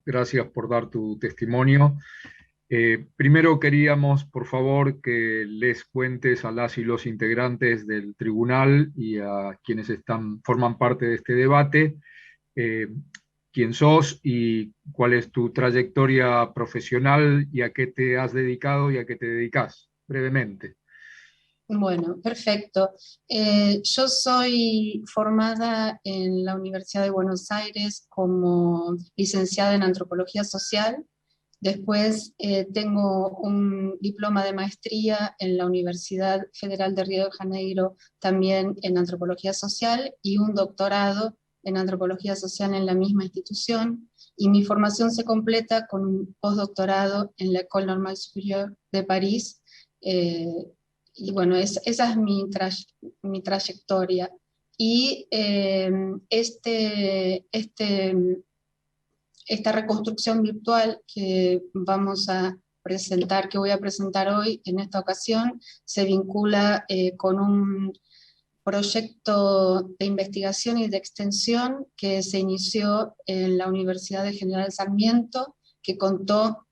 Gracias por dar tu testimonio. Primero queríamos, por favor, que les cuentes a las y los integrantes del tribunal y a quienes forman parte de este debate, eh, quién sos y cuál es tu trayectoria profesional y a qué te has dedicado y a qué te dedicas, brevemente. Bueno, perfecto. Yo soy formada en la Universidad de Buenos Aires como licenciada en Antropología Social. Después tengo un diploma de maestría en la Universidad Federal de Río de Janeiro, también en Antropología Social, y un doctorado en Antropología Social en la misma institución. Y mi formación se completa con un postdoctorado en la École Normale Supérieure de París. eh, y bueno, esa es mi trayectoria. Y esta reconstrucción virtual que vamos a presentar, que voy a presentar hoy en esta ocasión, se vincula con un proyecto de investigación y de extensión que se inició en la Universidad de General Sarmiento, que contó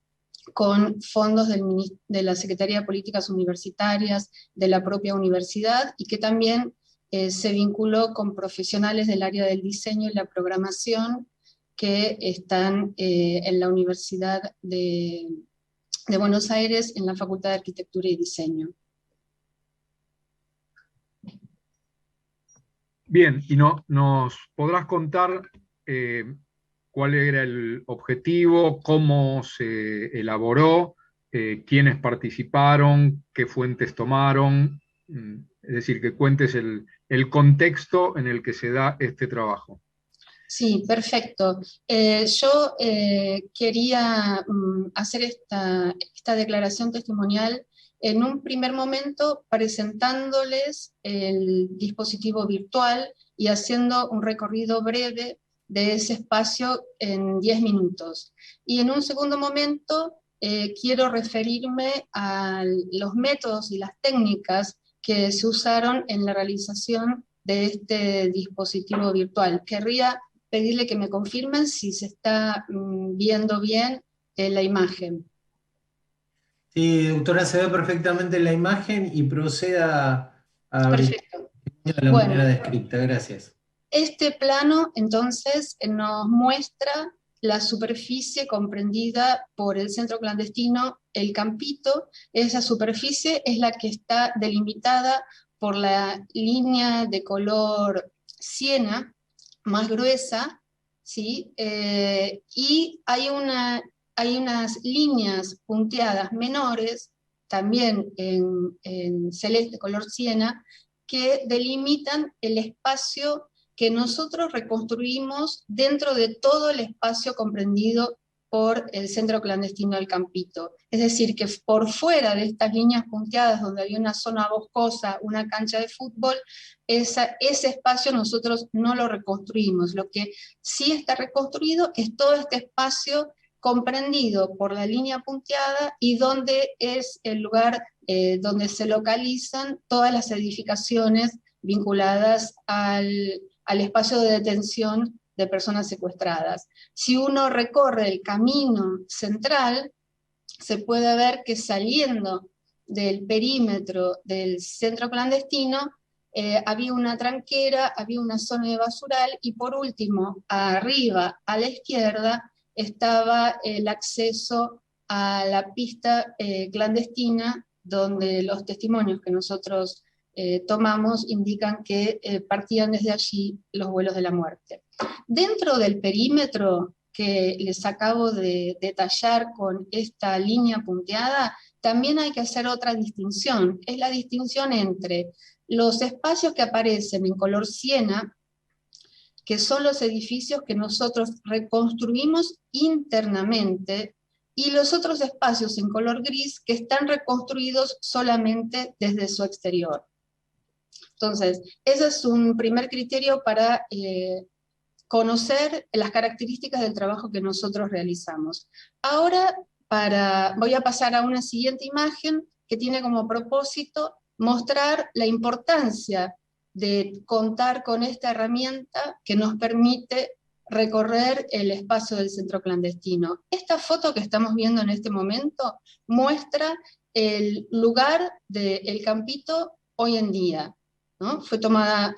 con fondos de la Secretaría de Políticas Universitarias, de la propia universidad, y que también se vinculó con profesionales del área del diseño y la programación que están en la Universidad de Buenos Aires, en la Facultad de Arquitectura y Diseño. Bien, y nos podrás contar cuál era el objetivo, cómo se elaboró, quiénes participaron, qué fuentes tomaron, es decir, que cuentes el contexto en el que se da este trabajo. Sí, perfecto. Yo quería hacer esta declaración testimonial en un primer momento presentándoles el dispositivo virtual y haciendo un recorrido breve de ese espacio en 10 minutos. Y en un segundo momento quiero referirme a los métodos y las técnicas que se usaron en la realización de este dispositivo virtual. Querría pedirle que me confirmen si se está viendo bien la imagen. Sí, doctora, se ve perfectamente la imagen y proceda a abrir Perfecto. de la Bueno, manera descrita. Gracias. este plano entonces nos muestra la superficie comprendida por el centro clandestino El Campito. Esa superficie es la que está delimitada por la línea de color siena más gruesa, ¿sí? Y hay unas líneas punteadas menores, también en celeste color siena, que delimitan el espacio que nosotros reconstruimos dentro de todo el espacio comprendido por el centro clandestino del Campito. Es decir, que por fuera de estas líneas punteadas donde había una zona boscosa, una cancha de fútbol, ese espacio nosotros no lo reconstruimos. Lo que sí está reconstruido es todo este espacio comprendido por la línea punteada y donde es el lugar donde se localizan todas las edificaciones vinculadas al espacio de detención de personas secuestradas. Si uno recorre el camino central, se puede ver que saliendo del perímetro del centro clandestino, había una tranquera, había una zona de basural, y por último, arriba a la izquierda, estaba el acceso a la pista clandestina, donde los testimonios que nosotros tomamos indican que partían desde allí los vuelos de la muerte. Dentro del perímetro que les acabo de detallar con esta línea punteada, también hay que hacer otra distinción. Es la distinción entre los espacios que aparecen en color siena, que son los edificios que nosotros reconstruimos internamente, y los otros espacios en color gris que están reconstruidos solamente desde su exterior. Entonces, ese es un primer criterio para conocer las características del trabajo que nosotros realizamos. Ahora voy a pasar a una siguiente imagen que tiene como propósito mostrar la importancia de contar con esta herramienta que nos permite recorrer el espacio del centro clandestino. Esta foto que estamos viendo en este momento muestra el lugar del Campito hoy en día, ¿no? Fue tomada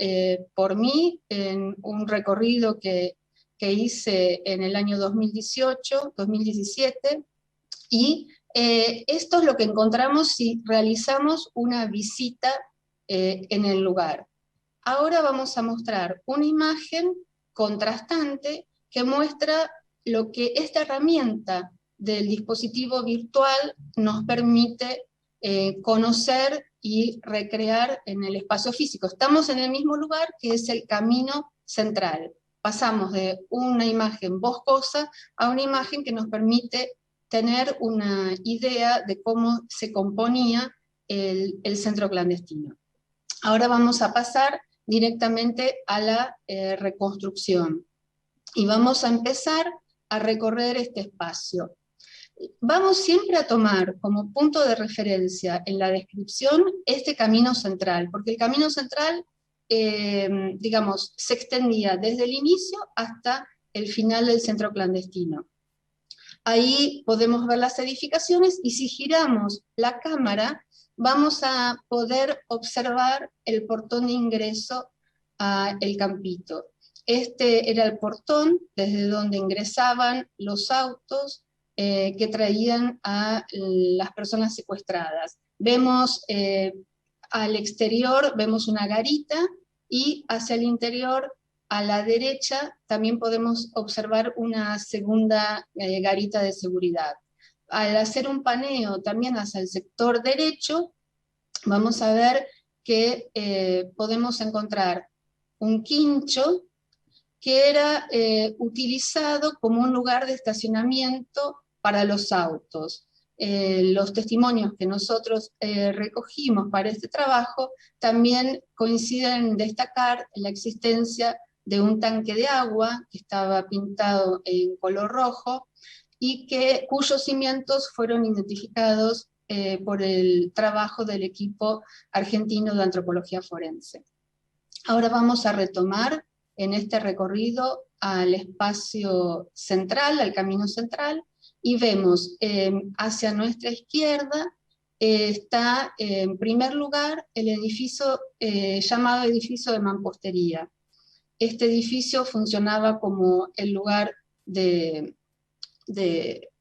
por mí en un recorrido que hice en el año 2018, 2017, y esto es lo que encontramos si realizamos una visita en el lugar. Ahora vamos a mostrar una imagen contrastante que muestra lo que esta herramienta del dispositivo virtual nos permite conocer y recrear en el espacio físico. Estamos en el mismo lugar que es el camino central. Pasamos de una imagen boscosa a una imagen que nos permite tener una idea de cómo se componía el centro clandestino. Ahora vamos a pasar directamente a la reconstrucción y vamos a empezar a recorrer este espacio. Vamos siempre a tomar como punto de referencia en la descripción este camino central, porque el camino central, digamos, se extendía desde el inicio hasta el final del centro clandestino. Ahí podemos ver las edificaciones y si giramos la cámara vamos a poder observar el portón de ingreso a El Campito. Este era el portón desde donde ingresaban los autos que traían a las personas secuestradas. Vemos al exterior, vemos una garita y hacia el interior a la derecha también podemos observar una segunda garita de seguridad. Al hacer un paneo también hacia el sector derecho, vamos a ver que podemos encontrar un quincho que era utilizado como un lugar de estacionamiento para los autos. Los testimonios que nosotros recogimos para este trabajo también coinciden en destacar la existencia de un tanque de agua que estaba pintado en color rojo y cuyos cimientos fueron identificados por el trabajo del equipo argentino de antropología forense. Ahora vamos a retomar en este recorrido al espacio central, al camino central, y vemos hacia nuestra izquierda está en primer lugar el edificio llamado edificio de mampostería. Este edificio funcionaba como el lugar de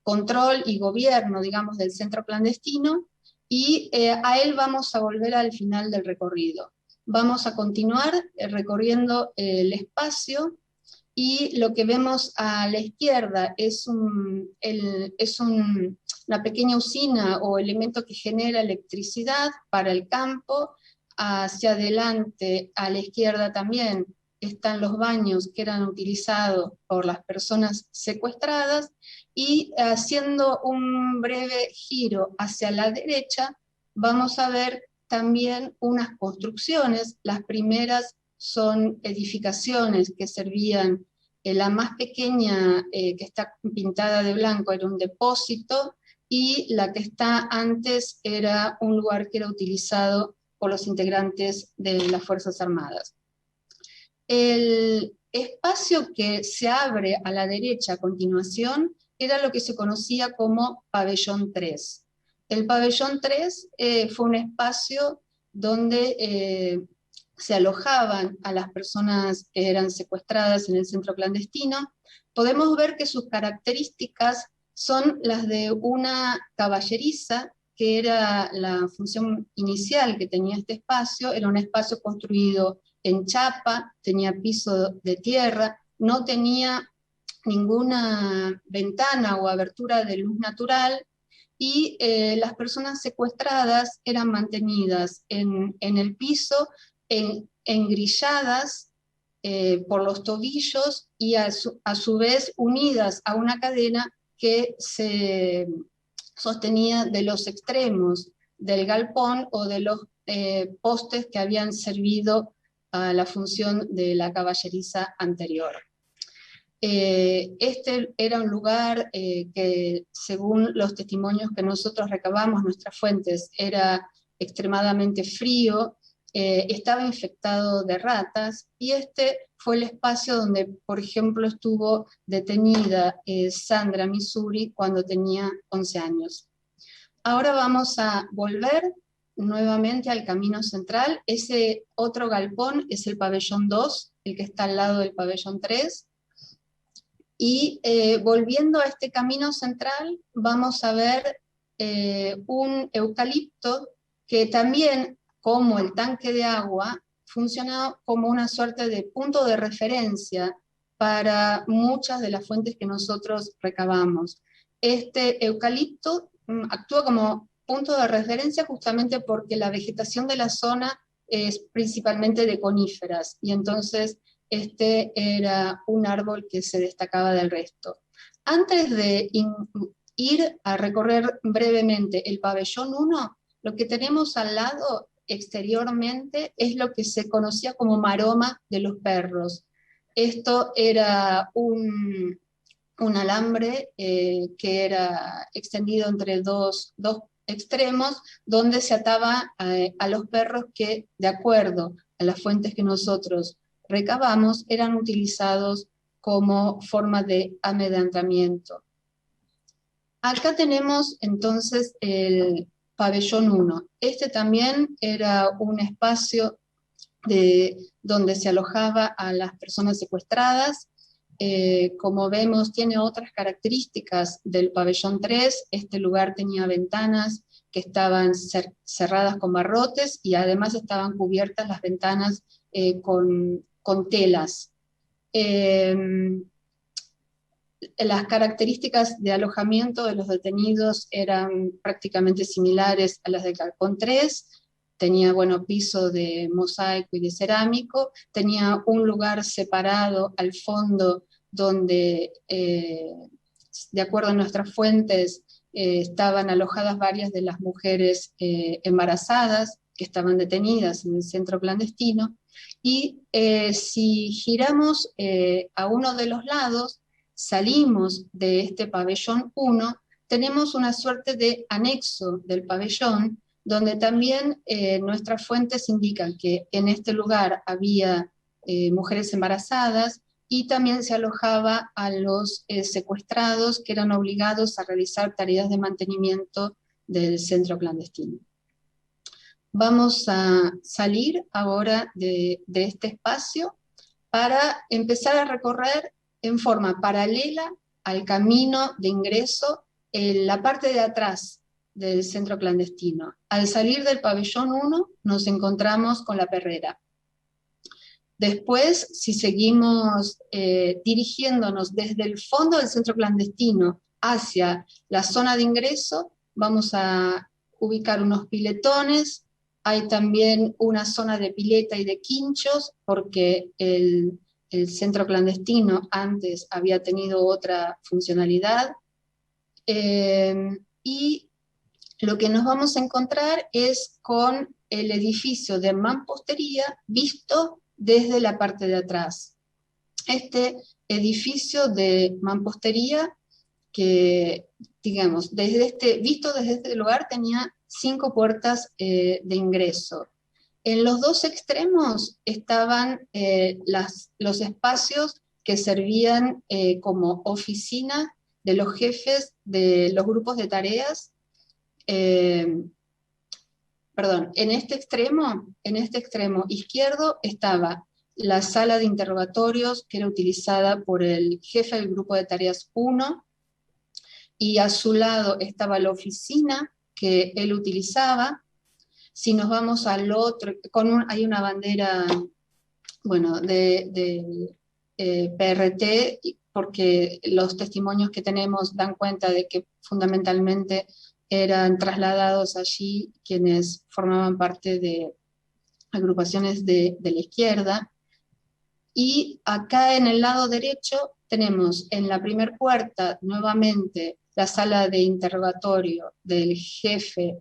control y gobierno, digamos, del centro clandestino, y a él vamos a volver al final del recorrido. Vamos a continuar recorriendo el espacio y lo que vemos a la izquierda es una pequeña usina o elemento que genera electricidad para el campo. Hacia adelante, a la izquierda también, están los baños que eran utilizados por las personas secuestradas, y haciendo un breve giro hacia la derecha, vamos a ver también unas construcciones. Las primeras son edificaciones que servían, la más pequeña que está pintada de blanco era un depósito, y la que está antes era un lugar que era utilizado por los integrantes de las Fuerzas Armadas. El espacio que se abre a la derecha a continuación era lo que se conocía como Pabellón 3. El Pabellón 3 fue un espacio donde se alojaban a las personas que eran secuestradas en el centro clandestino. Podemos ver que sus características son las de una caballeriza, que era la función inicial que tenía este espacio. Era un espacio construido en chapa, tenía piso de tierra, no tenía ninguna ventana o abertura de luz natural, y las personas secuestradas eran mantenidas en el piso, engrilladas por los tobillos y a su vez unidas a una cadena que se sostenía de los extremos del galpón o de los postes que habían servido a la función de la caballeriza anterior. Este era un lugar que, según los testimonios que nosotros recabamos, nuestras fuentes, era extremadamente frío. estaba infectado de ratas, y este fue el espacio donde, por ejemplo, estuvo detenida Sandra Missouri cuando tenía 11 años. Ahora vamos a volver nuevamente al camino central. Ese otro galpón es el pabellón 2, el que está al lado del pabellón 3. Y volviendo a este camino central, vamos a ver un eucalipto que también, como el tanque de agua, funciona como una suerte de punto de referencia para muchas de las fuentes que nosotros recabamos. Este eucalipto actúa como punto de referencia justamente porque la vegetación de la zona es principalmente de coníferas, y entonces este era un árbol que se destacaba del resto. Antes de ir a recorrer brevemente el pabellón 1, lo que tenemos al lado exteriormente es lo que se conocía como maroma de los perros. Esto era un alambre que era extendido entre dos extremos, donde se ataba a los perros que, de acuerdo a las fuentes que nosotros recabamos, eran utilizados como forma de amedrentamiento. Acá tenemos entonces el pabellón 1. Este también era un espacio donde se alojaba a las personas secuestradas. Como vemos, tiene otras características del pabellón 3. Este lugar tenía ventanas que estaban cerradas con barrotes, y además estaban cubiertas las ventanas con telas. Las características de alojamiento de los detenidos eran prácticamente similares a las del galpón 3. Tenía, bueno, piso de mosaico y de cerámico, tenía un lugar separado al fondo donde, de acuerdo a nuestras fuentes, estaban alojadas varias de las mujeres embarazadas que estaban detenidas en el centro clandestino. Y si giramos a uno de los lados, salimos de este pabellón 1, tenemos una suerte de anexo del pabellón, donde también nuestras fuentes indican que en este lugar había mujeres embarazadas, y también se alojaba a los secuestrados que eran obligados a realizar tareas de mantenimiento del centro clandestino. Vamos a salir ahora de este espacio para empezar a recorrer en forma paralela al camino de ingreso en la parte de atrás del centro clandestino. Al salir del pabellón 1 nos encontramos con la perrera. Después, si seguimos dirigiéndonos desde el fondo del centro clandestino hacia la zona de ingreso, vamos a ubicar unos piletones. Hay también una zona de pileta y de quinchos, porque el centro clandestino antes había tenido otra funcionalidad. Y lo que nos vamos a encontrar es con el edificio de mampostería visto desde la parte de atrás. Este edificio de mampostería, que, digamos, visto desde este lugar, tenía 5 puertas de ingreso. En los dos extremos estaban los espacios que servían como oficina de los jefes de los grupos de tareas. Perdón, en este extremo izquierdo estaba la sala de interrogatorios, que era utilizada por el jefe del grupo de tareas 1, y a su lado estaba la oficina que él utilizaba. Si nos vamos al otro, hay una bandera, bueno, de PRT, porque los testimonios que tenemos dan cuenta de que fundamentalmente eran trasladados allí quienes formaban parte de agrupaciones de la izquierda. Y acá en el lado derecho tenemos en la primera puerta nuevamente la sala de interrogatorio del jefe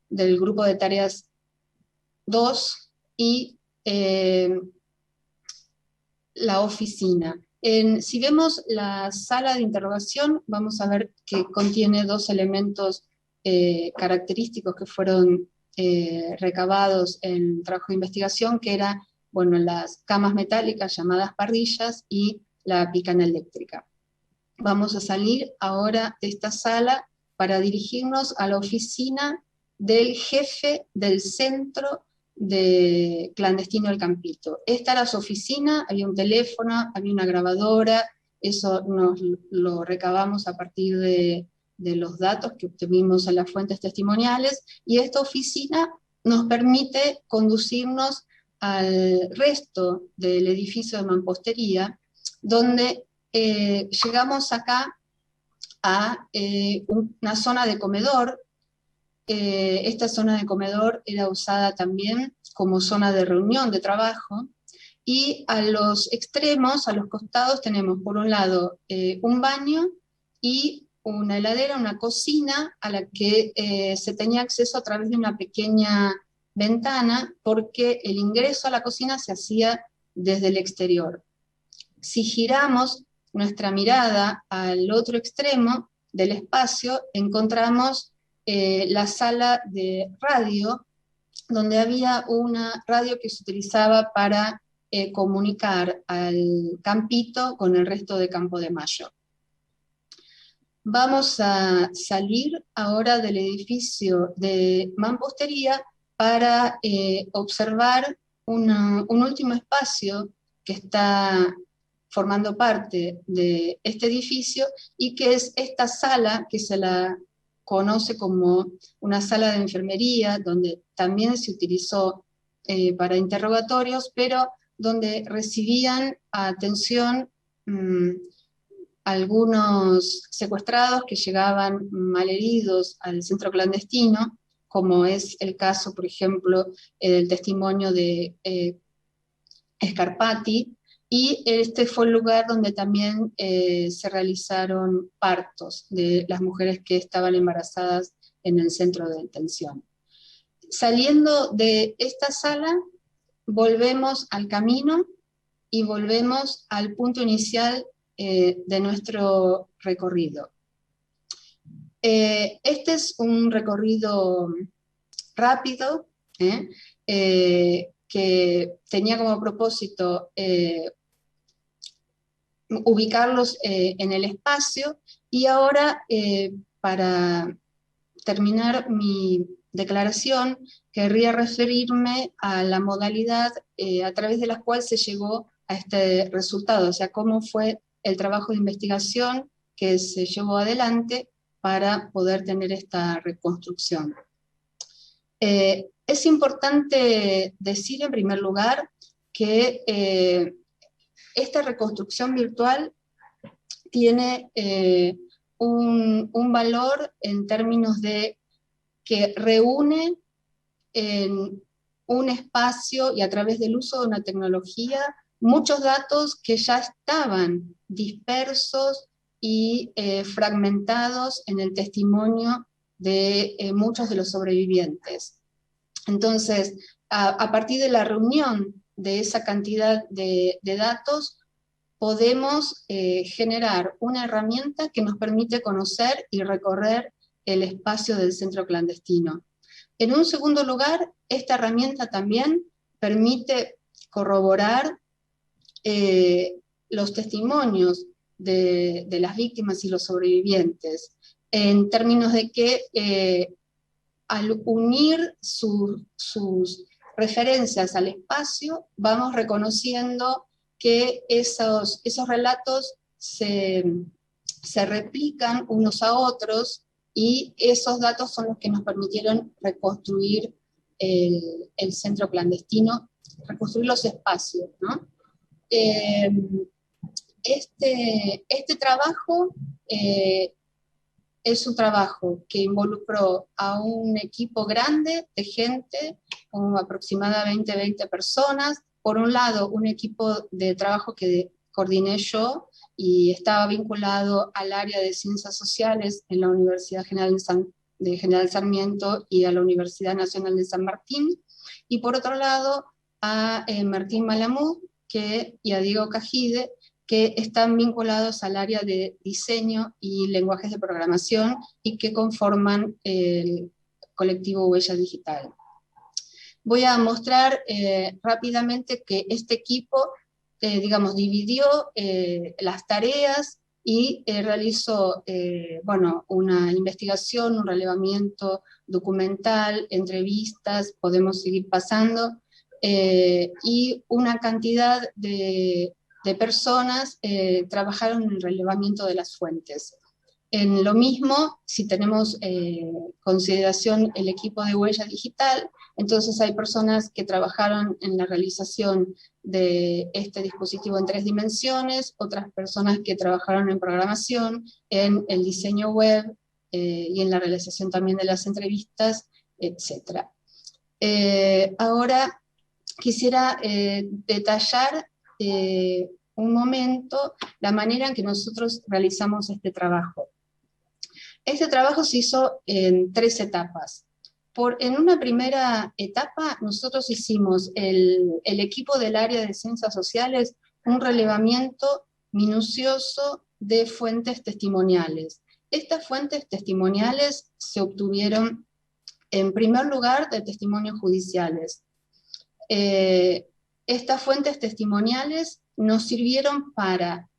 del grupo de tareas 2 y la oficina. Si vemos la sala de interrogación, vamos a ver que contiene 2 elementos característicos que fueron recabados en trabajo de investigación, que era, bueno, las camas metálicas llamadas parrillas y la picana eléctrica. Vamos a salir ahora de esta sala para dirigirnos a la oficina del jefe del centro de clandestino del Campito. Esta era su oficina, había un teléfono, había una grabadora, eso nos lo recabamos a partir de los datos que obtuvimos en las fuentes testimoniales, y esta oficina nos permite conducirnos al resto del edificio de mampostería, donde llegamos acá a una zona de comedor. Esta zona de comedor era usada también como zona de reunión, de trabajo, y a los extremos, a los costados, tenemos por un lado un baño y una heladera, una cocina a la que se tenía acceso a través de una pequeña ventana, porque el ingreso a la cocina se hacía desde el exterior. Si giramos nuestra mirada al otro extremo del espacio, encontramos la sala de radio, donde había una radio que se utilizaba para comunicar al Campito con el resto de Campo de Mayo. Vamos a salir ahora del edificio de mampostería para observar un último espacio que está formando parte de este edificio, y que es esta sala que se la conoce como una sala de enfermería, donde también se utilizó para interrogatorios, pero donde recibían atención algunos secuestrados que llegaban malheridos al centro clandestino, como es el caso, por ejemplo, del testimonio de Scarpati, y este fue el lugar donde también se realizaron partos de las mujeres que estaban embarazadas en el centro de detención. Saliendo de esta sala, volvemos al camino y volvemos al punto inicial de nuestro recorrido. Este es un recorrido rápido, que tenía como propósito ubicarlos en el espacio, y ahora para terminar mi declaración querría referirme a la modalidad a través de la cual se llegó a este resultado, o sea, cómo fue el trabajo de investigación que se llevó adelante para poder tener esta reconstrucción. Es importante decir en primer lugar que esta reconstrucción virtual tiene un valor en términos de que reúne en un espacio y a través del uso de una tecnología muchos datos que ya estaban dispersos y fragmentados en el testimonio de muchos de los sobrevivientes. Entonces, a partir de la reunión de esa cantidad de datos, podemos generar una herramienta que nos permite conocer y recorrer el espacio del centro clandestino. En un segundo lugar, esta herramienta también permite corroborar los testimonios de las víctimas y los sobrevivientes, en términos de que al unir sus referencias al espacio, vamos reconociendo que esos relatos se replican unos a otros, y esos datos son los que nos permitieron reconstruir el centro clandestino, reconstruir los espacios, ¿no? Este trabajo es un trabajo que involucró a un equipo grande de gente, con aproximadamente 20 personas. Por un lado, un equipo de trabajo que coordiné yo y estaba vinculado al área de Ciencias Sociales en la Universidad General de General Sarmiento y a la Universidad Nacional de San Martín, y por otro lado a Martín Malamud y a Diego Cajide, que están vinculados al área de diseño y lenguajes de programación y que conforman el colectivo Huella Digital. Voy a mostrar rápidamente que este equipo, digamos, dividió las tareas y realizó, bueno, una investigación, un relevamiento documental, entrevistas, podemos seguir pasando, y una cantidad de personas trabajaron en el relevamiento de las fuentes. En lo mismo, si tenemos consideración el equipo de huella digital, entonces hay personas que trabajaron en la realización de este dispositivo en 3 dimensiones, otras personas que trabajaron en programación, en el diseño web y en la realización también de las entrevistas, etc. Ahora quisiera detallar un momento la manera en que nosotros realizamos este trabajo. Este trabajo se hizo en 3 etapas. En una primera etapa, nosotros hicimos, el equipo del área de ciencias sociales, un relevamiento minucioso de fuentes testimoniales. Estas fuentes testimoniales se obtuvieron, en primer lugar, de testimonios judiciales. Estas fuentes testimoniales nos sirvieron para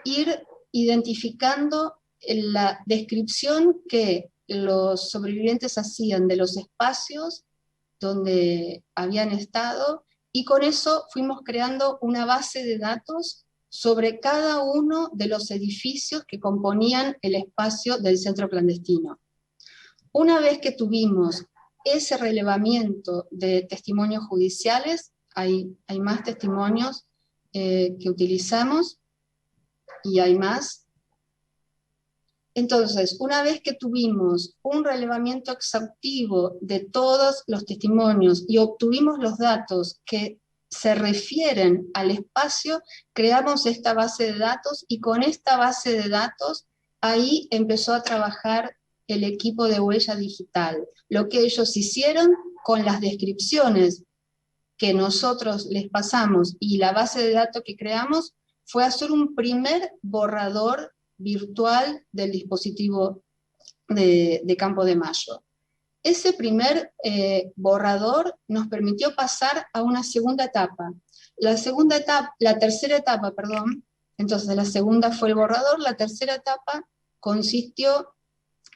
ir identificando la descripción que los sobrevivientes hacían de los espacios donde habían estado, y con eso fuimos creando una base de datos sobre cada uno de los edificios que componían el espacio del centro clandestino. Una vez que tuvimos ese relevamiento de testimonios judiciales, hay más testimonios que utilizamos, y hay más. Entonces, una vez que tuvimos un relevamiento exhaustivo de todos los testimonios y obtuvimos los datos que se refieren al espacio, creamos esta base de datos, y con esta base de datos ahí empezó a trabajar el equipo de huella digital. Lo que ellos hicieron con las descripciones que nosotros les pasamos y la base de datos que creamos fue hacer un primer borrador virtual del dispositivo de Campo de Mayo. Ese primer borrador nos permitió pasar a una segunda etapa. La tercera etapa, perdón, entonces la segunda fue el borrador, la tercera etapa consistió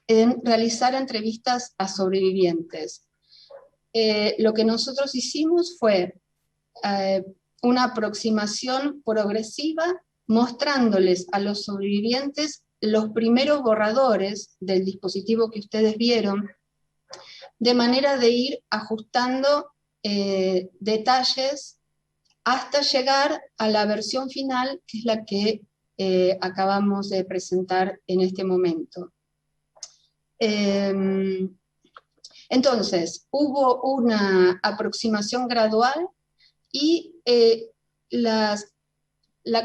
en realizar entrevistas a sobrevivientes. Lo que nosotros hicimos fue una aproximación progresiva, mostrándoles a los sobrevivientes los primeros borradores del dispositivo que ustedes vieron, de manera de ir ajustando detalles hasta llegar a la versión final, que es la que acabamos de presentar en este momento. Entonces, hubo una aproximación gradual, y la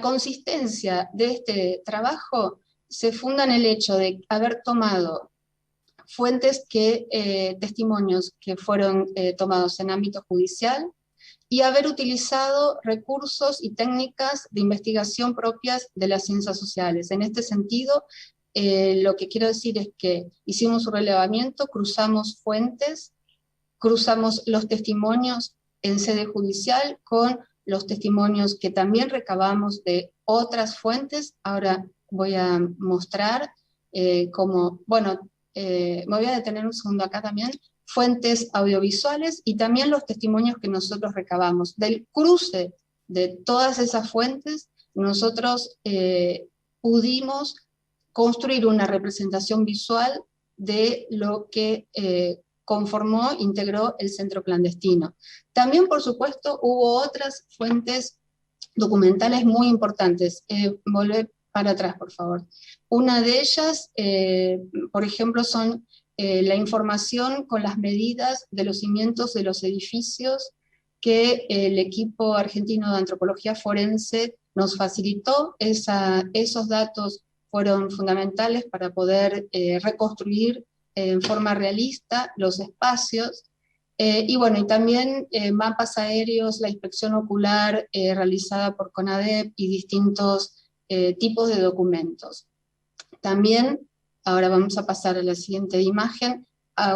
consistencia de este trabajo se funda en el hecho de haber tomado testimonios que fueron tomados en ámbito judicial, y haber utilizado recursos y técnicas de investigación propias de las ciencias sociales. En este sentido, lo que quiero decir es que hicimos un relevamiento, cruzamos fuentes, cruzamos los testimonios en sede judicial con los testimonios que también recabamos de otras fuentes. Ahora voy a mostrar cómo, bueno, me voy a detener un segundo acá también, fuentes audiovisuales y también los testimonios que nosotros recabamos. Del cruce de todas esas fuentes, nosotros pudimos construir una representación visual de lo que integró el centro clandestino. También, por supuesto, hubo otras fuentes documentales muy importantes. Volver para atrás, por favor. Una de ellas, por ejemplo, son la información con las medidas de los cimientos de los edificios que el equipo argentino de antropología forense nos facilitó. Esos datos fueron fundamentales para poder reconstruir en forma realista los espacios, y bueno, y también mapas aéreos, la inspección ocular realizada por CONADEP y distintos tipos de documentos. También, ahora vamos a pasar a la siguiente imagen,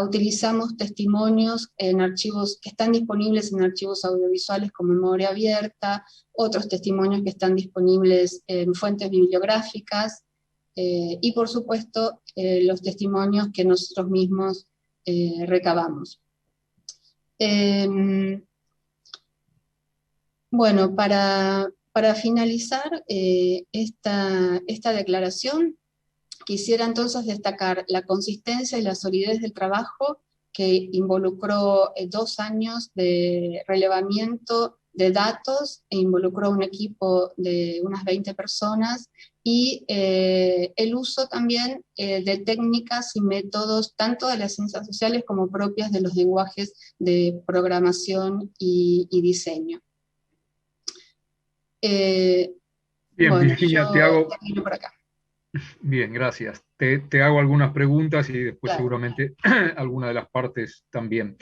Utilizamos testimonios en archivos que están disponibles en archivos audiovisuales con memoria abierta, otros testimonios que están disponibles en fuentes bibliográficas, y por supuesto los testimonios que nosotros mismos recabamos. Bueno, para finalizar esta declaración, quisiera entonces destacar la consistencia y la solidez del trabajo que involucró 2 años de relevamiento de datos e involucró un equipo de unas 20 personas y el uso también de técnicas y métodos tanto de las ciencias sociales como propias de los lenguajes de programación y diseño. Bien, Bueno, Virginia, yo termino por acá. Bien, gracias. Te hago algunas preguntas y después Claro. seguramente alguna de las partes también.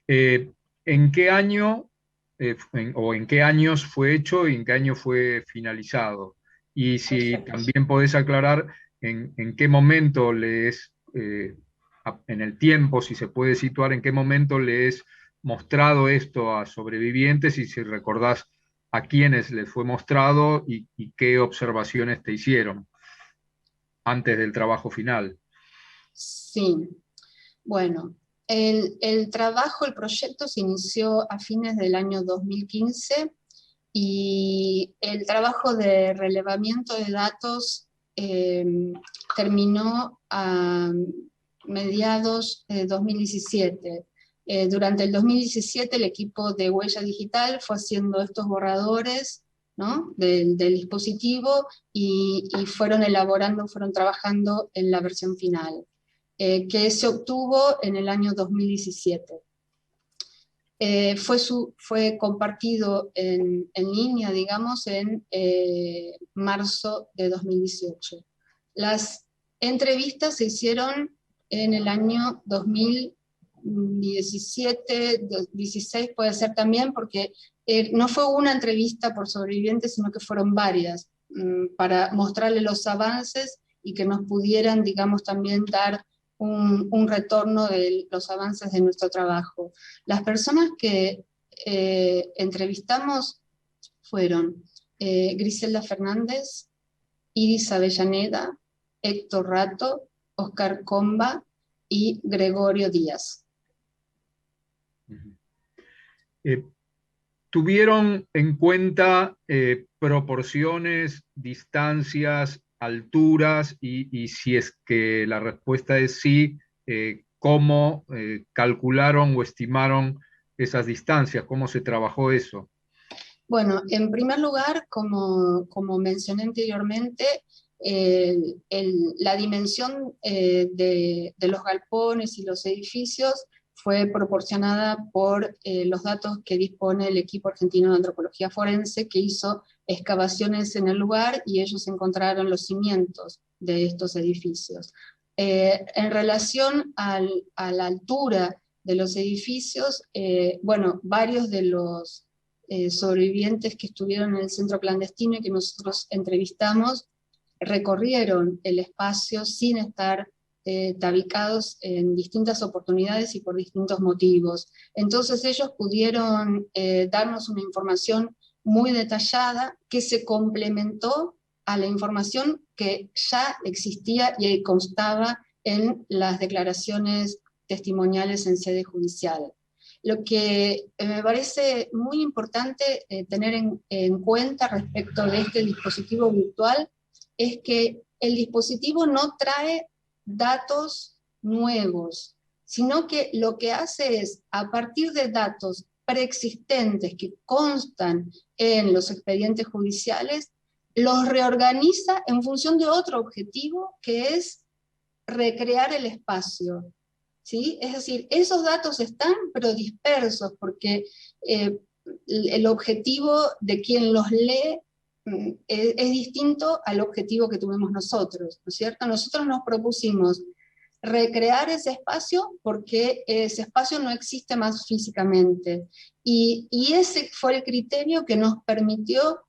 ¿En qué año o en qué años fue hecho y en qué año fue finalizado? Y si Perfecto. también podés aclarar en qué momento en el tiempo, si se puede situar, en qué momento le es mostrado esto a sobrevivientes y si recordás a quiénes les fue mostrado y qué observaciones te hicieron antes del trabajo final. Sí, bueno, el trabajo, el proyecto se inició a fines del año 2015 y el trabajo de relevamiento de datos terminó a mediados de 2017. Durante el 2017 el equipo de Huella Digital fue haciendo estos borradores, ¿no?, del dispositivo y fueron elaborando, fueron trabajando en la versión final, que se obtuvo en el año 2017. Fue compartido en línea, digamos, en marzo de 2018. Las entrevistas se hicieron en el año 2017, 2016 puede ser también, porque no fue una entrevista por sobrevivientes, sino que fueron varias, para mostrarle los avances y que nos pudieran, digamos, también dar un retorno de los avances de nuestro trabajo. Las personas que entrevistamos fueron Griselda Fernández, Iris Avellaneda, Héctor Rato, Oscar Comba y Gregorio Díaz. ¿Tuvieron en cuenta proporciones, distancias, alturas y si es que la respuesta es sí, cómo calcularon o estimaron esas distancias? ¿Cómo se trabajó eso? Bueno, en primer lugar, como mencioné anteriormente, la dimensión de los galpones y los edificios fue proporcionada por los datos que dispone el equipo argentino de antropología forense, que hizo excavaciones en el lugar y ellos encontraron los cimientos de estos edificios. En relación a la altura de los edificios, bueno, varios de los sobrevivientes que estuvieron en el centro clandestino y que nosotros entrevistamos recorrieron el espacio sin estar tabicados en distintas oportunidades y por distintos motivos. Entonces ellos pudieron darnos una información muy detallada que se complementó a la información que ya existía y constaba en las declaraciones testimoniales en sede judicial. Lo que me parece muy importante tener en cuenta respecto de este dispositivo virtual es que el dispositivo no trae datos nuevos, sino que lo que hace es, a partir de datos preexistentes que constan en los expedientes judiciales, los reorganiza en función de otro objetivo, que es recrear el espacio. ¿Sí? Es decir, esos datos están, pero dispersos, porque el objetivo de quien los lee es distinto al objetivo que tuvimos nosotros, ¿no es cierto? Nosotros nos propusimos recrear ese espacio porque ese espacio no existe más físicamente, y ese fue el criterio que nos permitió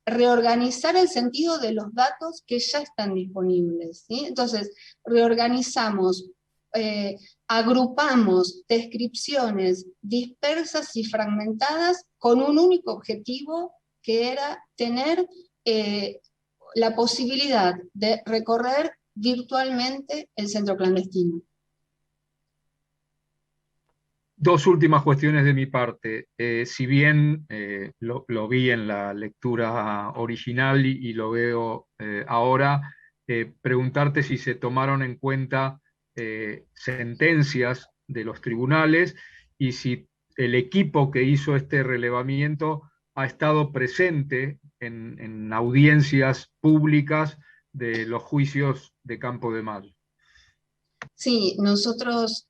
reorganizar el sentido de los datos que ya están disponibles, ¿sí? Entonces, reorganizamos agrupamos descripciones dispersas y fragmentadas con un único objetivo, que era tener la posibilidad de recorrer virtualmente el centro clandestino. Dos últimas cuestiones de mi parte. Si bien lo vi en la lectura original y lo veo ahora, preguntarte si se tomaron en cuenta sentencias de los tribunales y si el equipo que hizo este relevamiento ha estado presente en audiencias públicas de los juicios de Campo de Mayo. Sí, nosotros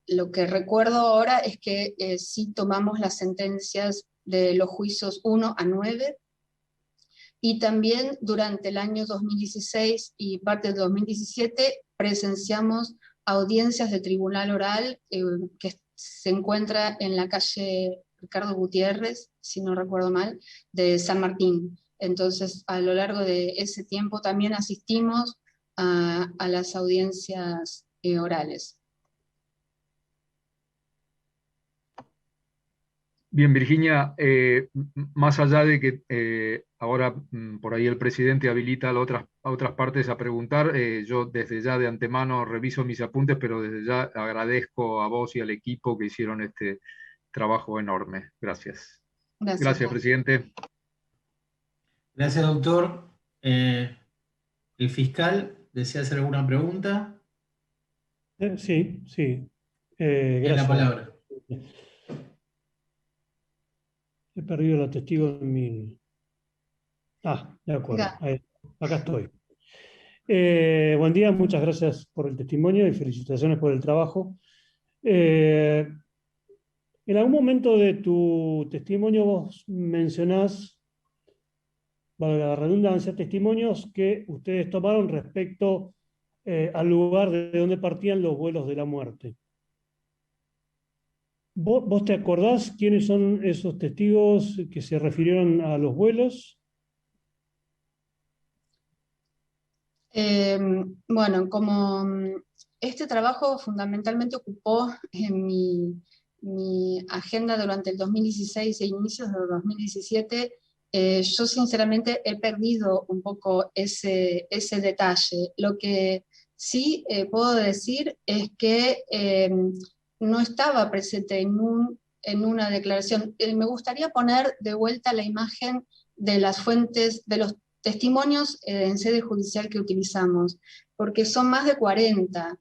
lo que recuerdo ahora es que sí tomamos las sentencias de los juicios 1 a 9, y también durante el año 2016 y parte del 2017 presenciamos audiencias de tribunal oral que se encuentra en la calle Ricardo Gutiérrez, si no recuerdo mal, de San Martín. Entonces, a lo largo de ese tiempo también asistimos a las audiencias orales. Bien, Virginia, más allá de que ahora por ahí el presidente habilita a otras partes a preguntar, yo desde ya de antemano reviso mis apuntes, pero desde ya agradezco a vos y al equipo que hicieron este trabajo enorme. Gracias. Gracias, presidente. Gracias, doctor. ¿El fiscal desea hacer alguna pregunta? Sí. Tiene la Gracias. palabra. He perdido la testigo en mi... de acuerdo. Acá estoy. Buen día, muchas gracias por el testimonio y felicitaciones por el trabajo. En algún momento de tu testimonio vos mencionás, valga la redundancia, testimonios que ustedes tomaron respecto al lugar de donde partían los vuelos de la muerte. ¿Vos te acordás quiénes son esos testigos que se refirieron a los vuelos? Bueno, como este trabajo fundamentalmente ocupó en mi agenda durante el 2016 e inicios del 2017, yo sinceramente he perdido un poco ese detalle. Lo que sí puedo decir es que no estaba presente en una declaración. Me gustaría poner de vuelta la imagen de las fuentes, de los testimonios en sede judicial que utilizamos, porque son más de 40.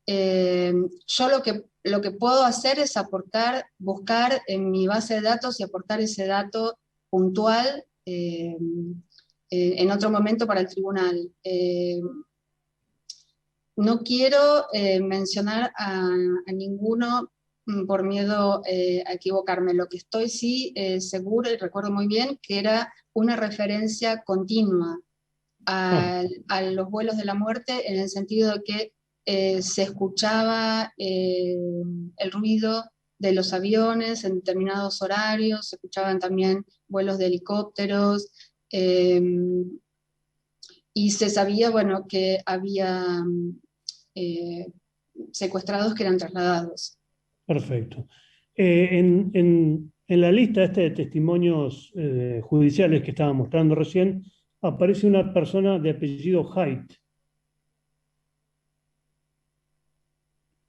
Yo lo que puedo hacer es buscar en mi base de datos y aportar ese dato puntual en otro momento para el tribunal. No quiero mencionar a ninguno por miedo a equivocarme. Lo que estoy sí seguro y recuerdo muy bien que era una referencia continua a los vuelos de la muerte, en el sentido de que se escuchaba el ruido de los aviones en determinados horarios, se escuchaban también vuelos de helicópteros, y se sabía, bueno, que había secuestrados que eran trasladados. Perfecto. En la lista de testimonios judiciales que estaba mostrando recién, aparece una persona de apellido Haidt,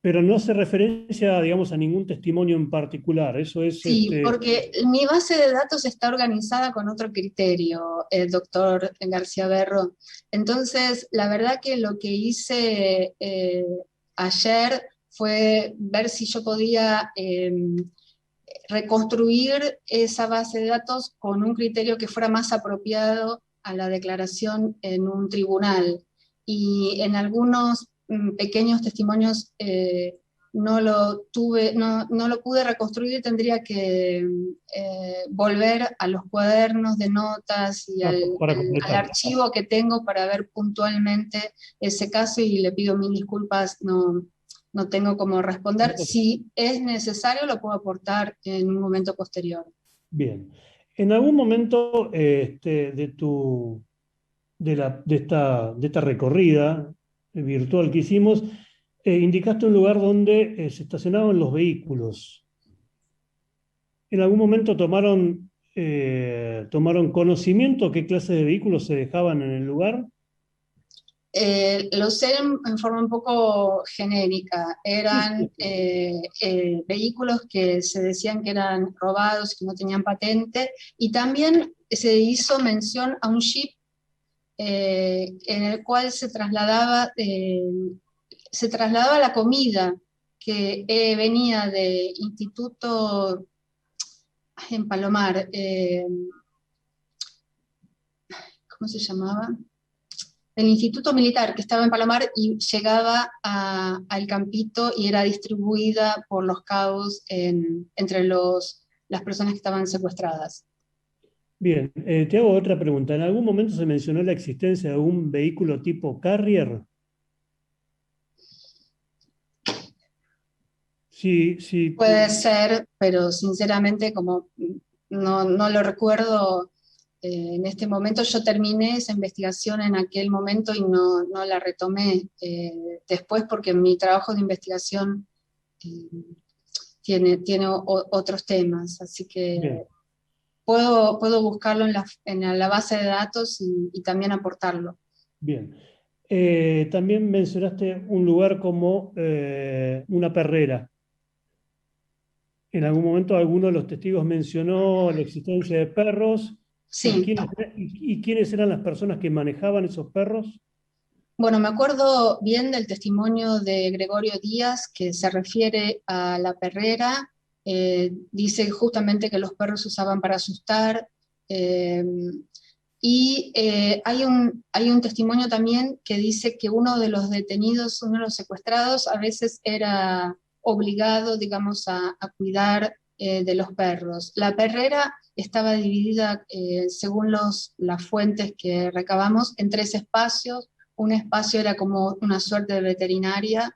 pero no hace referencia, digamos, a ningún testimonio en particular. Eso es... Sí, porque mi base de datos está organizada con otro criterio, el doctor García Berro. Entonces, la verdad que lo que hice ayer fue ver si yo podía reconstruir esa base de datos con un criterio que fuera más apropiado a la declaración en un tribunal. Y en algunos pequeños testimonios no lo pude reconstruir, tendría que volver a los cuadernos de notas y al archivo que tengo para ver puntualmente ese caso, y le pido mil disculpas, no tengo cómo responder. Si es necesario, lo puedo aportar en un momento posterior. Bien. En algún momento de esta recorrida, virtual que hicimos, indicaste un lugar donde se estacionaban los vehículos. ¿En algún momento tomaron conocimiento qué clase de vehículos se dejaban en el lugar? Lo sé en forma un poco genérica. Eran vehículos que se decían que eran robados, que no tenían patente, y también se hizo mención a un jeep en el cual se trasladaba la comida que venía de instituto en Palomar, ¿cómo se llamaba? El instituto militar que estaba en Palomar y llegaba al campito y era distribuida por los cabos entre las personas que estaban secuestradas. Bien, te hago otra pregunta. ¿En algún momento se mencionó la existencia de un vehículo tipo Carrier? Sí. Puede ser, pero sinceramente como no lo recuerdo en este momento. Yo terminé esa investigación en aquel momento y no la retomé después, porque mi trabajo de investigación tiene otros temas, así que puedo buscarlo en la base de datos y también aportarlo. Bien. También mencionaste un lugar como una perrera. En algún momento alguno de los testigos mencionó la existencia de perros. Sí. ¿Y quiénes eran las personas que manejaban esos perros? Bueno, me acuerdo bien del testimonio de Gregorio Díaz, que se refiere a la perrera. Dice justamente que los perros se usaban para asustar. Y hay un testimonio también que dice que uno de los detenidos, uno de los secuestrados, a veces era obligado, digamos, a cuidar de los perros. La perrera estaba dividida, según las fuentes que recabamos, en 3 espacios. Un espacio era como una suerte de veterinaria,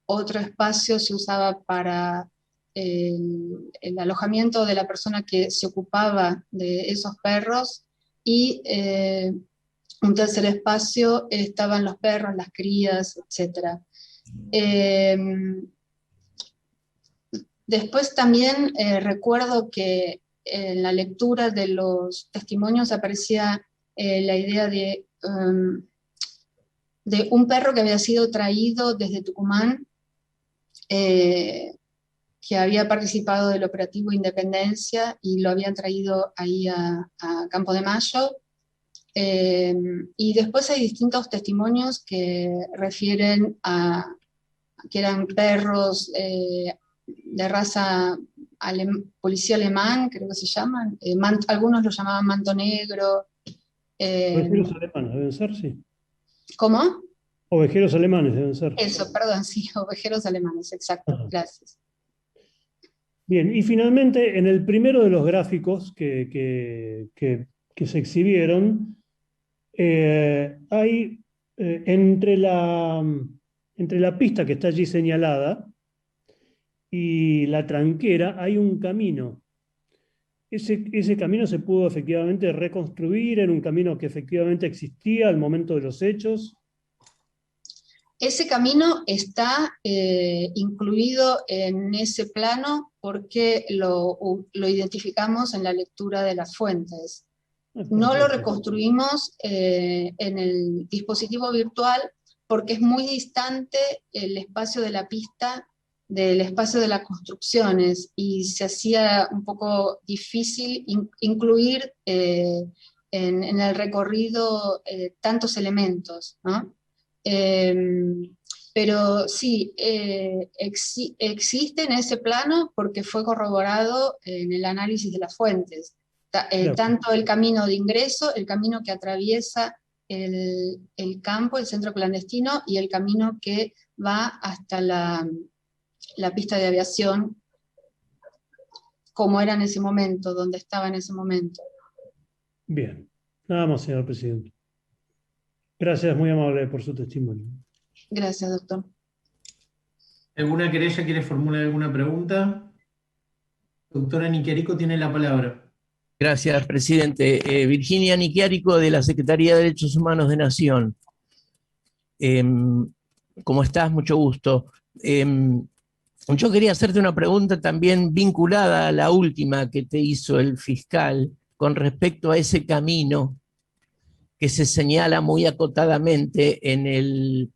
otro espacio se usaba para el alojamiento de la persona que se ocupaba de esos perros, y un tercer espacio estaban los perros, las crías, etc. Después también recuerdo que en la lectura de los testimonios aparecía la idea de un perro que había sido traído desde Tucumán, que había participado del operativo Independencia y lo habían traído ahí a Campo de Mayo. Y después hay distintos testimonios que refieren a que eran perros de raza policía alemán, creo que se llaman. Algunos lo llamaban manto negro. Ovejeros alemanes deben ser, sí. ¿Cómo? Ovejeros alemanes deben ser. Eso, perdón, sí, ovejeros alemanes, exacto. Ajá. Gracias. Bien, y finalmente, en el primero de los gráficos que se exhibieron, hay entre la pista que está allí señalada y la tranquera hay un camino. Ese camino se pudo efectivamente reconstruir, en un camino que efectivamente existía al momento de los hechos. Ese camino está incluido en ese plano porque lo identificamos en la lectura de las fuentes. No lo reconstruimos en el dispositivo virtual porque es muy distante el espacio de la pista del espacio de las construcciones, y se hacía un poco difícil incluir en el recorrido tantos elementos, ¿no? Pero sí, existe en ese plano porque fue corroborado en el análisis de las fuentes. Tanto el camino de ingreso, el camino que atraviesa el campo, el centro clandestino, y el camino que va hasta la pista de aviación, como era en ese momento, donde estaba en ese momento. Bien, nada más, señor presidente. Gracias, muy amable por su testimonio. Gracias, doctor. ¿Alguna querella quiere formular alguna pregunta? Doctora Niquiarico tiene la palabra. Gracias, presidente. Virginia Niquiarico, de la Secretaría de Derechos Humanos de Nación. ¿Cómo estás? Mucho gusto. Yo quería hacerte una pregunta también vinculada a la última que te hizo el fiscal con respecto a ese camino que se señala muy acotadamente en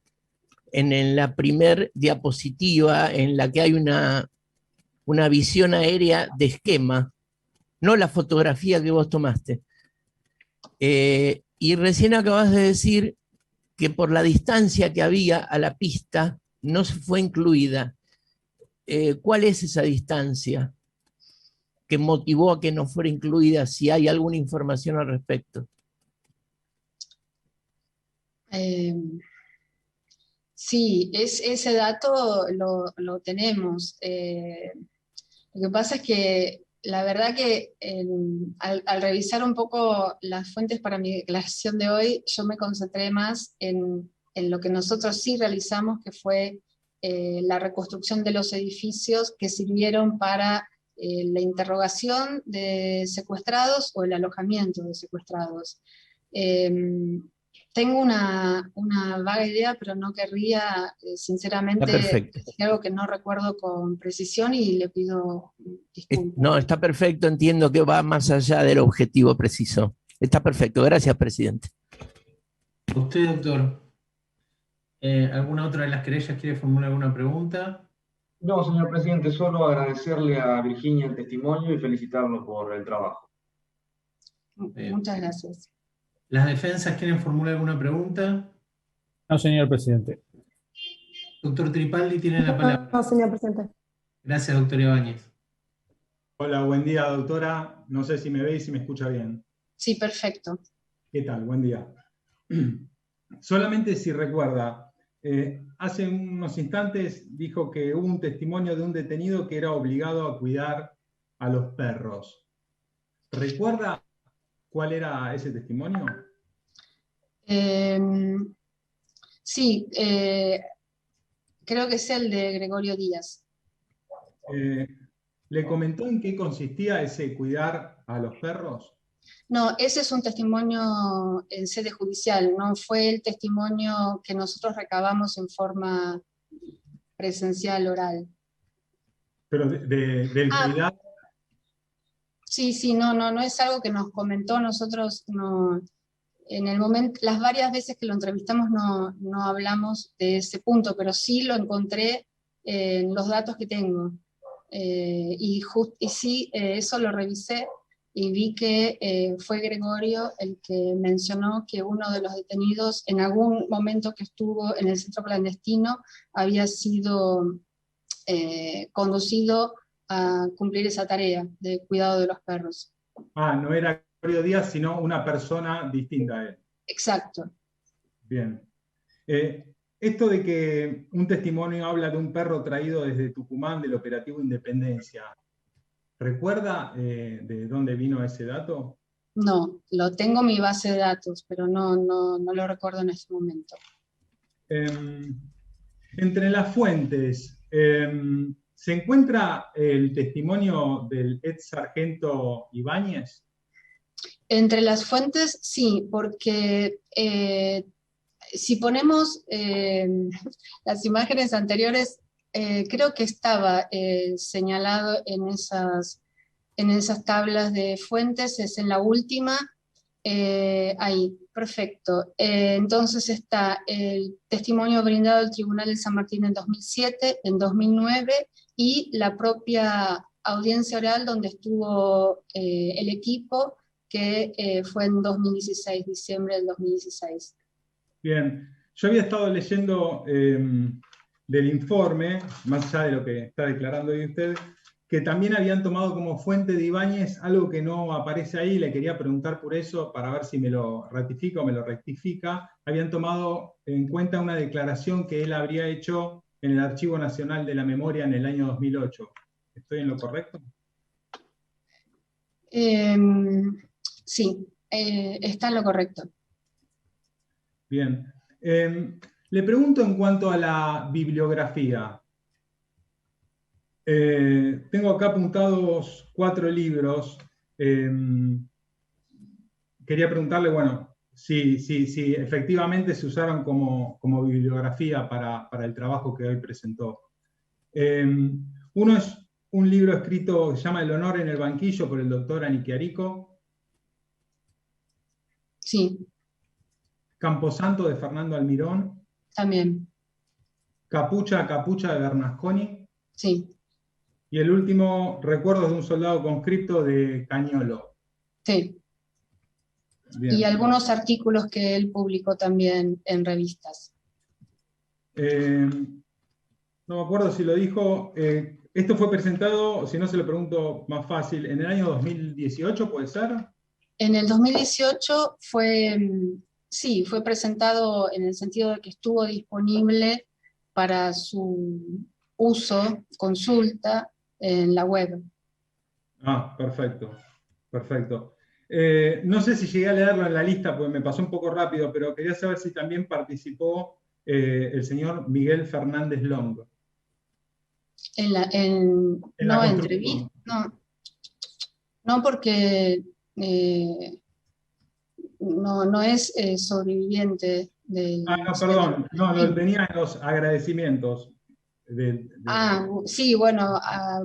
la primer diapositiva, en la que hay una visión aérea de esquema, no la fotografía que vos tomaste. Y recién acabas de decir que por la distancia que había a la pista no se fue incluida. ¿Cuál es esa distancia que motivó a que no fuera incluida? Si hay alguna información al respecto. Sí, ese dato lo tenemos. Lo que pasa es que la verdad que al revisar un poco las fuentes para mi declaración de hoy, yo me concentré más en lo que nosotros sí realizamos, que fue la reconstrucción de los edificios que sirvieron para la interrogación de secuestrados o el alojamiento de secuestrados. Tengo una vaga idea, pero no querría, sinceramente, decir algo que no recuerdo con precisión y le pido disculpas. No, está perfecto, entiendo que va más allá del objetivo preciso. Está perfecto, gracias, presidente. ¿Usted, doctor? ¿Alguna otra de las querellas quiere formular alguna pregunta? No, señor presidente, solo agradecerle a Virginia el testimonio y felicitarlo por el trabajo. Muchas gracias. ¿Las defensas quieren formular alguna pregunta? No, señor presidente. Doctor Tripaldi tiene la palabra. No, señor presidente. Gracias, doctor Ibáñez. Hola, buen día, doctora. No sé si me ve y si me escucha bien. Sí, perfecto. ¿Qué tal? Buen día. Solamente si recuerda, hace unos instantes dijo que hubo un testimonio de un detenido que era obligado a cuidar a los perros. ¿Recuerda cuál era ese testimonio? Sí, creo que es el de Gregorio Díaz. ¿Le comentó en qué consistía ese cuidar a los perros? No, ese es un testimonio en sede judicial, no fue el testimonio que nosotros recabamos en forma presencial, oral. Pero del cuidado. Sí, no es algo que nos comentó, nosotros no, en el momento, las varias veces que lo entrevistamos no hablamos de ese punto, pero sí lo encontré en los datos que tengo. Y sí, eso lo revisé y vi que fue Gregorio el que mencionó que uno de los detenidos en algún momento que estuvo en el centro clandestino había sido conducido a cumplir esa tarea de cuidado de los perros. Ah, no era Gregorio Díaz, sino una persona distinta a él. Exacto. Bien. Esto de que un testimonio habla de un perro traído desde Tucumán del operativo Independencia, ¿recuerda de dónde vino ese dato? No, lo tengo en mi base de datos, pero no lo recuerdo en este momento. Entre las fuentes, ¿se encuentra el testimonio del ex sargento Ibáñez? Entre las fuentes, sí, porque si ponemos las imágenes anteriores, creo que estaba señalado en esas tablas de fuentes, es en la última, ahí, perfecto. Entonces está el testimonio brindado al Tribunal de San Martín en 2007, en 2009, y la propia audiencia oral donde estuvo el equipo, que fue en 2016, diciembre del 2016. Bien, yo había estado leyendo del informe, más allá de lo que está declarando hoy usted, que también habían tomado como fuente de Ibáñez algo que no aparece ahí, le quería preguntar por eso, para ver si me lo ratifica o me lo rectifica. Habían tomado en cuenta una declaración que él habría hecho en el Archivo Nacional de la Memoria en el año 2008. ¿Estoy en lo correcto? Sí, está en lo correcto. Bien. Le pregunto en cuanto a la bibliografía. Tengo acá apuntados 4 libros. Quería preguntarle, bueno, si efectivamente se usaron como bibliografía para el trabajo que hoy presentó. Uno es un libro escrito que se llama El honor en el banquillo por el doctor Aniquiarico. Sí. Camposanto de Fernando Almirón. También. Capucha a capucha de Bernasconi. Sí. Y el último, Recuerdos de un soldado conscripto de Cañolo. Sí. Bien. Y algunos artículos que él publicó también en revistas. No me acuerdo si lo dijo. Esto fue presentado, si no se lo pregunto más fácil, en el año 2018, ¿puede ser? En el 2018 sí, fue presentado en el sentido de que estuvo disponible para su uso, consulta, en la web. Ah, perfecto, perfecto. No sé si llegué a leerlo en la lista, porque me pasó un poco rápido, pero quería saber si también participó el señor Miguel Fernández Long. No, entrevista, no, porque no es sobreviviente del... No, perdón, no, venía en los agradecimientos. Sí, bueno,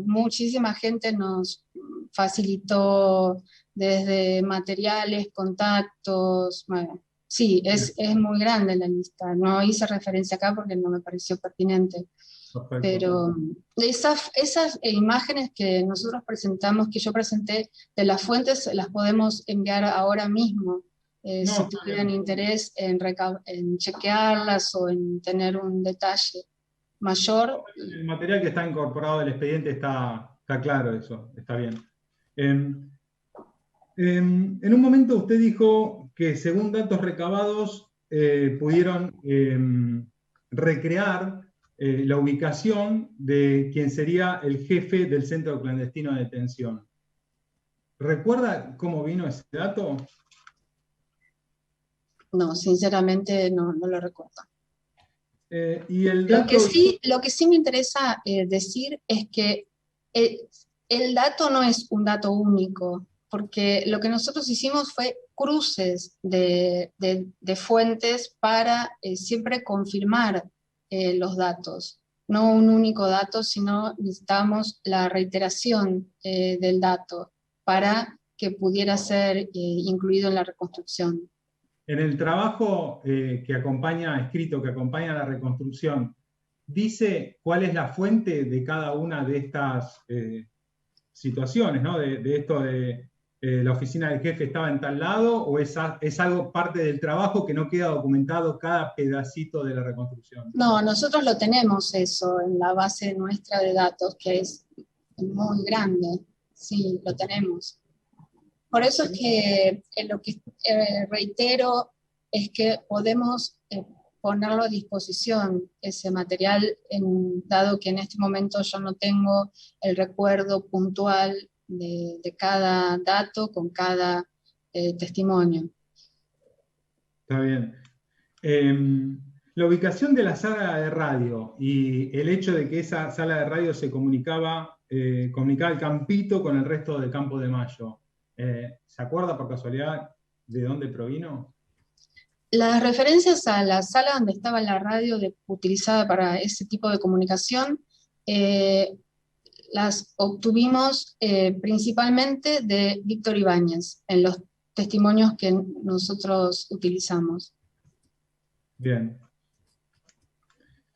muchísima gente nos facilitó desde materiales, contactos, bueno, sí, es muy grande la lista, no hice referencia acá porque no me pareció pertinente. Perfecto. Pero esas imágenes que nosotros presentamos, que yo presenté de las fuentes, las podemos enviar ahora mismo, si tuvieran interés en chequearlas o en tener un detalle mayor. El material que está incorporado al expediente está claro, eso, está bien. En un momento usted dijo que según datos recabados pudieron recrear la ubicación de quien sería el jefe del centro clandestino de detención. ¿Recuerda cómo vino ese dato? No, sinceramente no lo recuerdo. Y el dato... Lo que sí me interesa decir es que el dato no es un dato único, porque lo que nosotros hicimos fue cruces de fuentes para siempre confirmar los datos. No un único dato, sino necesitamos la reiteración del dato para que pudiera ser incluido en la reconstrucción. En el trabajo escrito que acompaña la reconstrucción, ¿dice cuál es la fuente de cada una de estas situaciones, ¿no? De esto de la oficina del jefe estaba en tal lado, o es algo parte del trabajo que no queda documentado cada pedacito de la reconstrucción? No, nosotros lo tenemos eso en la base nuestra de datos, que es muy grande, sí, lo tenemos. Por eso es que lo que reitero es que podemos ponerlo a disposición, ese material, dado que en este momento yo no tengo el recuerdo puntual de cada dato con cada testimonio. Está bien. La ubicación de la sala de radio y el hecho de que esa sala de radio se comunicaba el campito con el resto del Campo de Mayo. ¿Se acuerda por casualidad de dónde provino? Las referencias a la sala donde estaba la radio utilizada para ese tipo de comunicación las obtuvimos principalmente de Víctor Ibáñez, en los testimonios que nosotros utilizamos. Bien.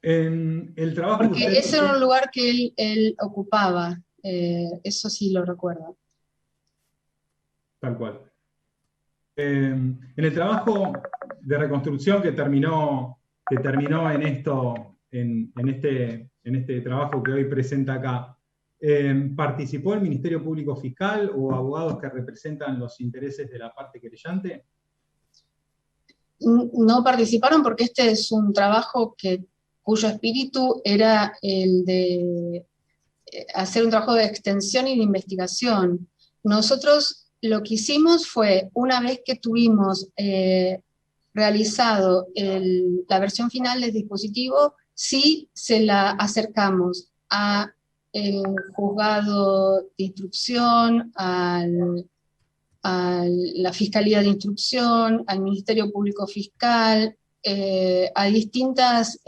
En el trabajo... Porque ese era un lugar que él ocupaba, eso sí lo recuerdo. Tal cual. En el trabajo de reconstrucción que terminó en este trabajo que hoy presenta acá, ¿participó el Ministerio Público Fiscal o abogados que representan los intereses de la parte querellante? No participaron porque este es un trabajo cuyo espíritu era el de hacer un trabajo de extensión y de investigación. Nosotros lo que hicimos fue, una vez que tuvimos realizado la versión final del dispositivo, sí se la acercamos al juzgado de instrucción, al a la Fiscalía de Instrucción, al Ministerio Público Fiscal, a distintas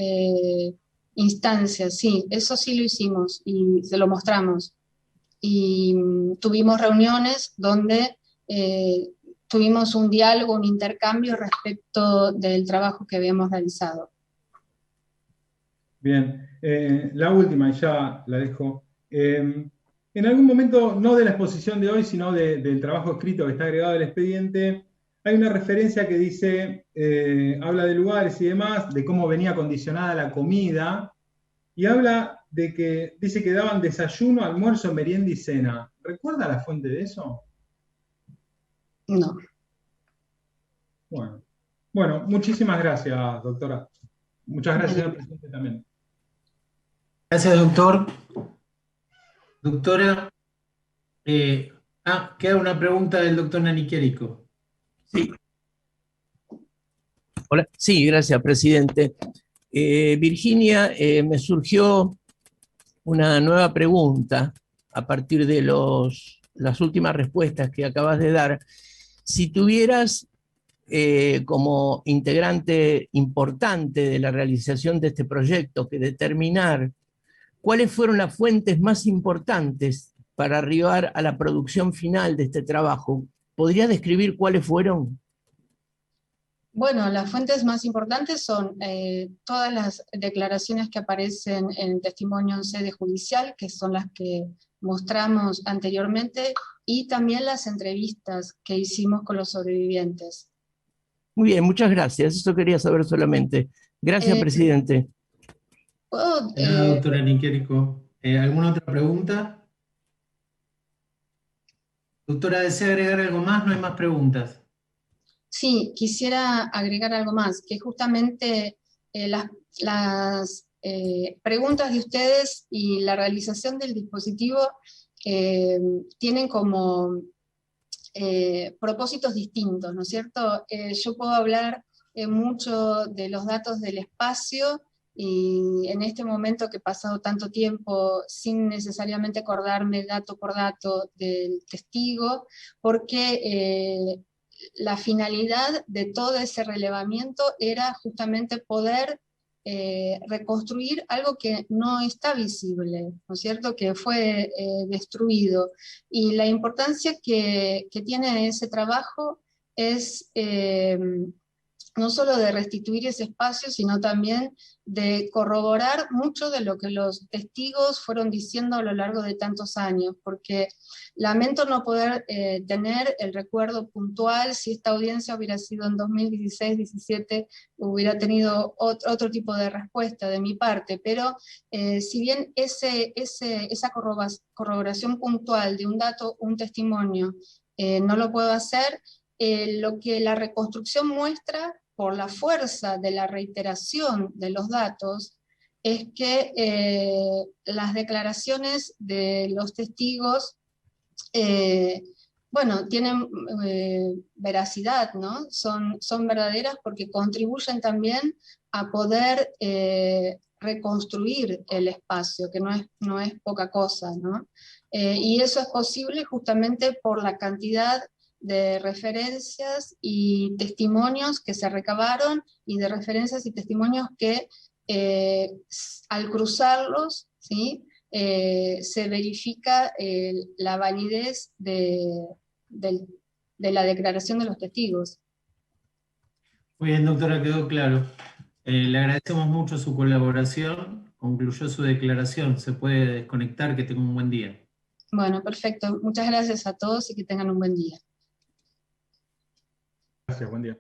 instancias, sí, eso sí lo hicimos y se lo mostramos. Y tuvimos reuniones donde tuvimos un diálogo, un intercambio respecto del trabajo que habíamos realizado. Bien, la última, y ya la dejo. En algún momento, no de la exposición de hoy, sino del trabajo escrito que está agregado al expediente, hay una referencia que dice, habla de lugares y demás, de cómo venía condicionada la comida, y habla de que, dice que daban desayuno, almuerzo, merienda y cena. ¿Recuerda la fuente de eso? No. Bueno, muchísimas gracias, doctora. Muchas gracias, señor presidente, también. Gracias, doctor. Doctora, queda una pregunta del doctor Nani Chierico. Sí. Hola. Sí, gracias, presidente. Virginia, me surgió una nueva pregunta a partir de las últimas respuestas que acabas de dar. Si tuvieras como integrante importante de la realización de este proyecto que determinar cuáles fueron las fuentes más importantes para arribar a la producción final de este trabajo, ¿podrías describir cuáles fueron? Bueno, las fuentes más importantes son todas las declaraciones que aparecen en el testimonio en sede judicial, que son las que mostramos anteriormente, y también las entrevistas que hicimos con los sobrevivientes. Muy bien, muchas gracias. Eso quería saber solamente. Gracias, presidente. Doctora Nani Chierico, ¿alguna otra pregunta? Doctora, ¿desea agregar algo más? No hay más preguntas. Sí, quisiera agregar algo más, que justamente las preguntas de ustedes y la realización del dispositivo tienen como propósitos distintos, ¿no es cierto? Yo puedo hablar mucho de los datos del espacio, y en este momento que he pasado tanto tiempo sin necesariamente acordarme dato por dato del testigo, porque la finalidad de todo ese relevamiento era justamente poder reconstruir algo que no está visible, ¿no es cierto?, que fue destruido. Y la importancia que tiene ese trabajo es no solo de restituir ese espacio, sino también de corroborar mucho de lo que los testigos fueron diciendo a lo largo de tantos años, porque lamento no poder tener el recuerdo puntual. Si esta audiencia hubiera sido en 2016-17, hubiera tenido otro tipo de respuesta de mi parte, pero si bien esa corroboración puntual de un dato, un testimonio, no lo puedo hacer, lo que la reconstrucción muestra, por la fuerza de la reiteración de los datos, es que las declaraciones de los testigos, bueno, tienen veracidad, ¿no? Son verdaderas porque contribuyen también a poder reconstruir el espacio, que no es poca cosa, ¿no? Y eso es posible justamente por la cantidad de referencias y testimonios que se recabaron, y de referencias y testimonios que al cruzarlos, ¿sí?, se verifica la validez de la declaración de los testigos. Muy bien, doctora, quedó claro. Le agradecemos mucho su colaboración. Concluyó su declaración. Se puede desconectar. Que tenga un buen día. Bueno, perfecto. Muchas gracias a todos y que tengan un buen día. Gracias, buen día.